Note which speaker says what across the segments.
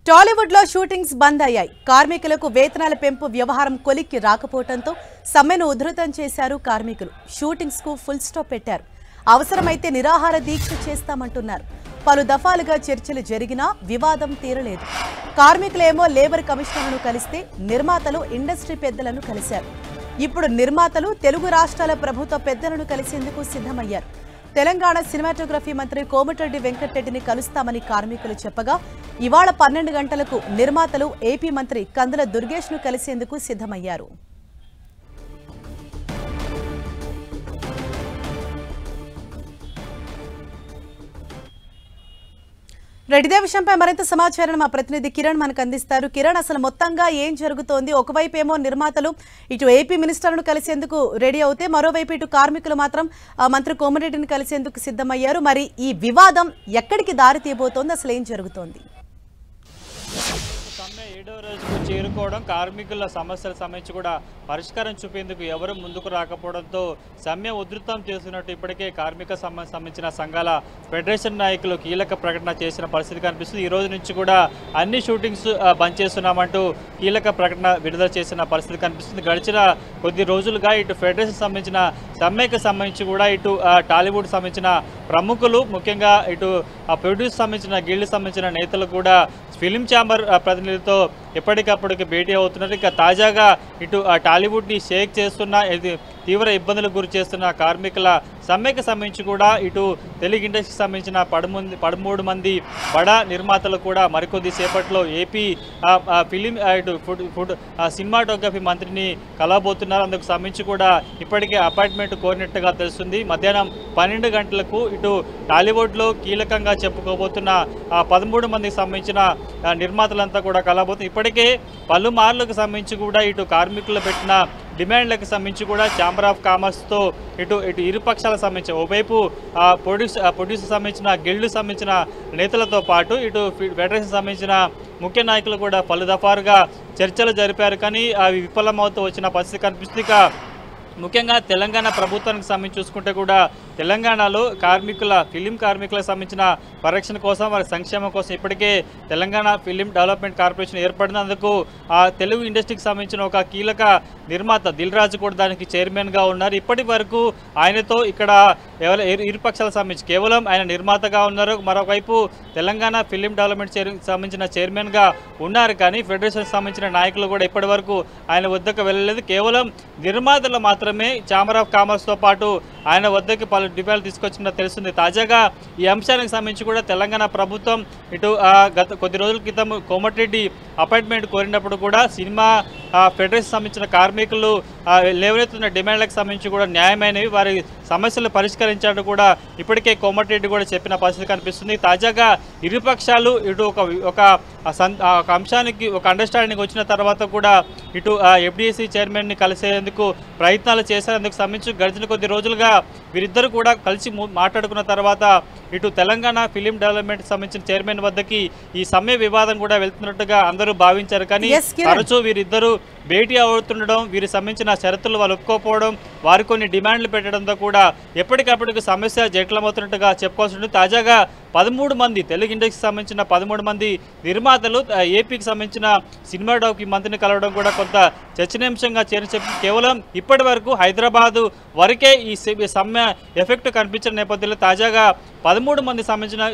Speaker 1: టాలీవుడ్ లో షూటింగ్స్ బంద్ అయ్యాయి. కార్మికులకు వేతనాల పెంపు వ్యవహారం కొలిక్కి రాకపోవడంతో సమ్మెను ఉధృతం చేశారు కార్మికులు. షూటింగ్స్ కు ఫుల్ స్టాప్ పెట్టారు. అవసరమైతే నిరాహార దీక్ష చేస్తామంటున్నారు. పలు దఫాలుగా చర్చలు జరిగినా వివాదం తీరలేదు. కార్మికులేమో లేబర్ కమిషనర్ను కలిస్తే నిర్మాతలు ఇండస్ట్రీ పెద్దలను కలిశారు. ఇప్పుడు నిర్మాతలు తెలుగు రాష్ట్రాల ప్రభుత్వ పెద్దలను కలిసేందుకు సిద్ధమయ్యారు. తెలంగాణ సినిమాటోగ్రఫీ మంత్రి కోమటిరెడ్డి వెంకటరెడ్డిని కలుస్తామని కార్మికులు చెప్పగా ఇవాళ 12 గంటలకు నిర్మాతలు ఏపీ మంత్రి కందుల దుర్గేష్ను కలిసేందుకు సిద్ధమయ్యారు. ఇదే విషయంపై మరింత సమాచారం మా ప్రతినిధి కిరణ్ మనకు అందిస్తారు. కిరణ్, అసలు మొత్తంగా ఏం జరుగుతోంది? ఒకవైపు ఏమో నిర్మాతలు ఇటు ఏపీ మినిస్టర్ను కలిసేందుకు రెడీ అవుతే, మరోవైపు ఇటు కార్మికులు మాత్రం మంత్రి కోమటిరెడ్డిని కలిసేందుకు సిద్ధమయ్యారు. మరి ఈ వివాదం ఎక్కడికి దారి తీయబోతోంది? అసలు ఏం జరుగుతోంది?
Speaker 2: సమ్మె 7వ రోజుకు చేరుకోవడం, కార్మికుల సమస్యల సంబంధించి కూడా పరిష్కారం చూపేందుకు ఎవరు ముందుకు రాకపోవడంతో సమ్మె ఉధృతం చేస్తున్నట్టు ఇప్పటికే కార్మిక సంబంధించిన సంఘాల ఫెడరేషన్ నాయకులు కీలక ప్రకటన చేసిన పరిస్థితి కనిపిస్తుంది. ఈ రోజు నుంచి కూడా అన్ని షూటింగ్స్ బంద్ చేస్తున్నామంటూ కీలక ప్రకటన విడుదల చేసిన పరిస్థితి కనిపిస్తుంది. గడిచిన కొద్ది రోజులుగా ఇటు ఫెడరేషన్ సంబంధించిన సమ్మెకు సంబంధించి కూడా ఇటు టాలీవుడ్ సంబంధించిన ప్రముఖులు, ముఖ్యంగా ఇటు ప్రొడ్యూస్ సంబంధించిన గిల్డ్ సంబంధించిన నేతలు కూడా ఫిలిం ఛాంబర్ ప్రతినిధులతో ఎప్పటికప్పటికి భేటీ అవుతున్నారు. ఇక తాజాగా ఇటు టాలీవుడ్ని షేక్ చేస్తున్న, తీవ్ర ఇబ్బందులకు గురి చేస్తున్న కార్మికుల సమ్మెకు సంబంధించి కూడా ఇటు తెలుగు ఇండస్ట్రీకి సంబంధించిన 13 మంది బడా నిర్మాతలు కూడా మరికొద్ది సేపట్లో ఏపీ ఫిలిం ఇటు సినిమాటోగ్రఫీ మంత్రిని కలవబోతున్నారు. అందుకు సంబంధించి కూడా ఇప్పటికే అపాయింట్మెంట్ కోరినట్టుగా తెలుస్తుంది. మధ్యాహ్నం 12 గంటలకు ఇటు టాలీవుడ్లో కీలకంగా చెప్పుకోబోతున్న 13 మందికి సంబంధించిన నిర్మాతలంతా కూడా కలవబోతున్నారు. ఇప్పటికే పలుమార్లకు సంబంధించి కూడా ఇటు కార్మికులు పెట్టిన డిమాండ్లకు సంబంధించి కూడా ఛాంబర్ ఆఫ్ కామర్స్తో ఇటు ఇరుపక్షాలకు సంబంధించి ఓవైపు ప్రొడ్యూసర్ సంబంధించిన గిల్డ్ సంబంధించిన నేతలతో పాటు ఇటు ఫెడరేషన్ సంబంధించిన ముఖ్య నాయకులు కూడా పలు దఫాలుగా చర్చలు జరిపారు. కానీ అవి విఫలమవుతూ వచ్చిన పరిస్థితి కనిపిస్తుంది. ఇక ముఖ్యంగా తెలంగాణ ప్రభుత్వానికి సంబంధించి చూసుకుంటే కూడా తెలంగాణలో ఫిలిం కార్మికులకు సంబంధించిన పరిరక్షణ కోసం, వారి సంక్షేమం కోసం ఇప్పటికే తెలంగాణ ఫిలిం డెవలప్మెంట్ కార్పొరేషన్ ఏర్పడినందుకు తెలుగు ఇండస్ట్రీకి సంబంధించిన ఒక కీలక నిర్మాత దిల్ రాజు కూడా దానికి చైర్మన్గా ఉన్నారు. ఇప్పటి వరకు ఆయనతో ఇక్కడ ఇరుపక్షాలకు సంబంధించి కేవలం ఆయన నిర్మాతగా ఉన్నారు. మరోవైపు తెలంగాణ ఫిలిం డెవలప్మెంట్ సంబంధించిన చైర్మన్గా ఉన్నారు. కానీ ఫెడరేషన్ సంబంధించిన నాయకులు కూడా ఇప్పటి వరకు ఆయన వద్దకు వెళ్ళలేదు. కేవలం నిర్మాతలు మాత్రమే ఛాంబర్ ఆఫ్ కామర్స్తో పాటు ఆయన వద్దకు పలు డిమాండ్లు తీసుకొచ్చినట్టు తెలుస్తుంది. తాజాగా ఈ అంశానికి సంబంధించి కూడా తెలంగాణ ప్రభుత్వం ఇటు గత కొద్ది రోజుల క్రితం కోమటిరెడ్డి అపాయింట్మెంట్ కోరినప్పుడు కూడా సినిమా ఫెడరేషన్ సంబంధించిన కార్మికులు లేవనెత్తున్న డిమాండ్లకు సంబంధించి కూడా న్యాయమైనవి, వారి సమస్యలు పరిష్కరించాలని కూడా ఇప్పటికే కోమటిరెడ్డి కూడా చెప్పిన పరిస్థితి కనిపిస్తుంది. తాజాగా ఇరుపక్షాలు ఇటు ఒక అంశానికి ఒక అండర్స్టాండింగ్ వచ్చిన తర్వాత కూడా ఇటు ఎఫ్డిసి చైర్మన్ని కలిసేందుకు ప్రయత్నాలు చేశారు. అందుకు సంబంధించి గడిచిన కొద్ది రోజులుగా వీరిద్దరు కూడా కలిసి మాట్లాడుకున్న తర్వాత ఇటు తెలంగాణ ఫిలిం డెవలప్మెంట్ సంబంధించిన చైర్మన్ వద్దకి ఈ సమ్మె వివాదం కూడా వెళ్తున్నట్టుగా అందరూ భావించారు. కానీ తరచూ వీరిద్దరూ భేటీ అవుతుండడం, వీరికి సంబంధించిన షరతులు వాళ్ళు ఒప్పుకోకపోవడం, వారు కొన్ని డిమాండ్లు పెట్టడంతో కూడా ఎప్పటికప్పటికి సమస్య జటిలమవుతున్నట్టుగా చెప్పుకోవాల్సి ఉంటుంది. తాజాగా 13 మంది తెలుగు ఇండస్ట్రీకి సంబంధించిన 13 మంది నిర్మాతలు ఏపీకి సంబంధించిన సినిమాటోగ్రఫీ మంత్రిని కలవడం కూడా కొంత చర్చనీయాంశంగా చెప్పి కేవలం ఇప్పటి వరకు హైదరాబాదు వరకే ఈ సమ్మె ఎఫెక్ట్ కనిపించిన నేపథ్యంలో తాజాగా 13 మంది సంబంధించిన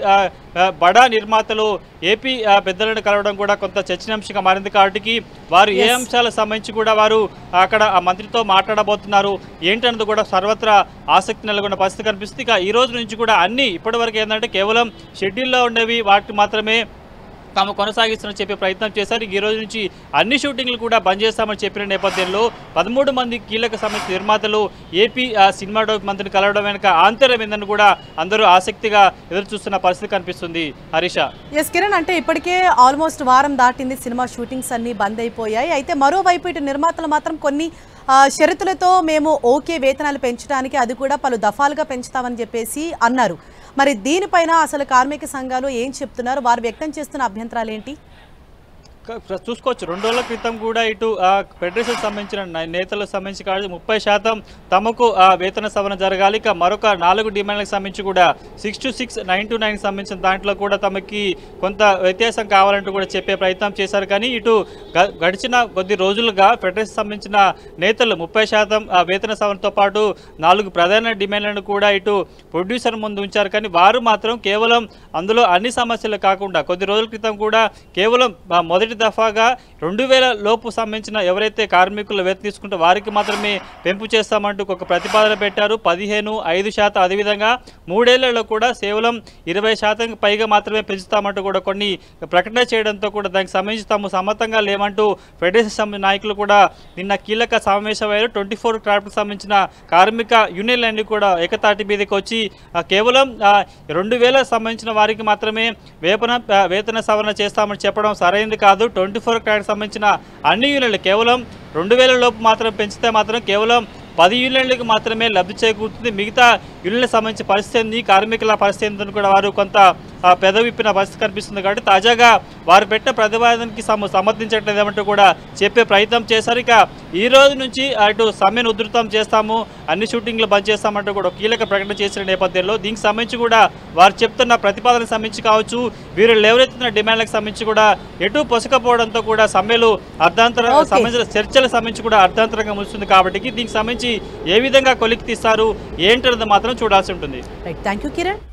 Speaker 2: బడా నిర్మాతలు ఏపీ పెద్దలను కలవడం కూడా కొంత చర్చనీయాంశంగా మారింది. కాబట్టి వారు ఏ అంశాలకు సంబంధించి కూడా వారు అక్కడ ఆ మంత్రితో మాట్లాడబోతున్నారు ఏంటన్నది కూడా సర్వత్రా ఆసక్తి నెలకొన్న పరిస్థితి కనిపిస్తుంది. ఇక ఈ రోజు నుంచి కూడా అన్ని ఇప్పటివరకు ఏంటంటే కేవలం షెడ్యూల్లో ఉండేవి వాటిని మాత్రమే తాము కొనసాగిస్తామని చెప్పే ప్రయత్నం చేశారు. ఈ రోజు నుంచి అన్ని షూటింగ్లు కూడా బంద్ చేస్తామని చెప్పిన నేపథ్యంలో 13 మంది కీలక సంబంధించిన నిర్మాతలు ఏపీ సినిమాటోగ్రఫీ మంత్రిని కలవడం వెనుక ఆంతర్యం ఏందని కూడా అందరూ ఆసక్తిగా ఎదురు చూస్తున్న పరిస్థితి కనిపిస్తుంది. హరీష,
Speaker 1: కిరణ్, అంటే ఇప్పటికే ఆల్మోస్ట్ వారం దాటింది, సినిమా షూటింగ్స్ అన్ని బంద్ అయిపోయాయి. అయితే మరోవైపు ఇటు నిర్మాతలు మాత్రం కొన్ని షరతులతో మేము ఓకే వేతనాలు పెంచడానికి, అది కూడా పలు దఫాలుగా పెంచుతామని చెప్పేసి అన్నారు. మరి దీనిపైన అసలు కార్మిక సంఘాలు ఏం చెప్తున్నారు? వారు వ్యక్తం చేస్తున్న అభ్యంతరాలు ఏంటి?
Speaker 2: చూసుకోవచ్చు 2 రోజుల క్రితం కూడా ఇటు ఫెడరేషన్ సంబంధించిన నేతలకు సంబంధించి కాదు 30% తమకు వేతన సవరణ జరగాలి. ఇక మరొక 4 డిమాండ్లకు సంబంధించి కూడా 6 to 6, 9 to 9 సంబంధించిన దాంట్లో కూడా తమకి కొంత వ్యత్యాసం కావాలంటూ కూడా చెప్పే ప్రయత్నం చేశారు. కానీ ఇటు గడిచిన కొద్ది రోజులుగా ఫెడరేషన్ సంబంధించిన నేతలు 30% వేతన సవరణతో పాటు 4 ప్రధాన డిమాండ్లను కూడా ఇటు ప్రొడ్యూసర్ ముందు ఉంచారు. కానీ వారు మాత్రం కేవలం అందులో అన్ని సమస్యలు కాకుండా కొద్ది రోజుల క్రితం కూడా కేవలం మొదటి దఫాగా 2000 లోపు సంబంధించిన ఎవరైతే కార్మికులు వేతనం తీసుకుంటే వారికి మాత్రమే పెంపు చేస్తామంటూ ఒక ప్రతిపాదన పెట్టారు. 15, 5%, అదేవిధంగా 3 ఏళ్లలో కూడా కేవలం 20% పైగా మాత్రమే పెంచుతామంటూ కూడా కొన్ని ప్రకటన చేయడంతో కూడా దానికి సంబంధించి తాము సమ్మతంగా లేమంటూ ఫెడరేషన్ నాయకులు కూడా నిన్న కీలక సమావేశమయ్యారు. 24 క్రాఫ్ట్కి సంబంధించిన కార్మిక యూనియన్లన్నీ కూడా ఏకతాటి మీదకి వచ్చి కేవలం 2000 సంబంధించిన వారికి మాత్రమే వేతన సవరణ చేస్తామని చెప్పడం సరైనది కాదు. 24 క్రాఫ్ట్కి సంబంధించిన అన్ని యూనియన్లు కేవలం 2000 లోపు మాత్రం పెంచితే మాత్రం కేవలం 10 యూనియన్లకు మాత్రమే లబ్ధి చేకూరుతుంది. మిగతా యూనియన్లకు సంబంధించిన పరిస్థితి కార్మికుల పరిస్థితిని కూడా వారు కొంత పెదవిప్పిన పరిస్థితి కనిపిస్తుంది. కాబట్టి తాజాగా వారు పెట్టిన ప్రతిపాదనకి సమర్థించట్లేదేమంటూ కూడా చెప్పే ప్రయత్నం చేశారు. ఇక ఈ రోజు నుంచి అటు సమ్మెను ఉధృతం చేస్తాము, అన్ని షూటింగ్లు బంద్ చేస్తామంటూ కూడా కీలక ప్రకటన చేసిన నేపథ్యంలో దీనికి సంబంధించి కూడా వారు చెప్తున్న ప్రతిపాదనకు సంబంధించి కావచ్చు, వీరు లేవనెత్తున్న డిమాండ్లకు సంబంధించి కూడా ఎటు పొసకపోవడంతో కూడా సమ్మెలు అర్ధాంతరంగా సంబంధించిన చర్చలకు సంబంధించి కూడా అర్ధాంతరంగా ముగుస్తుంది. కాబట్టి దీనికి సంబంధించి ఏ విధంగా కొలికి తీస్తారు ఏంటన్నది మాత్రం చూడాల్సి ఉంటుంది.
Speaker 1: Thank you Kiran.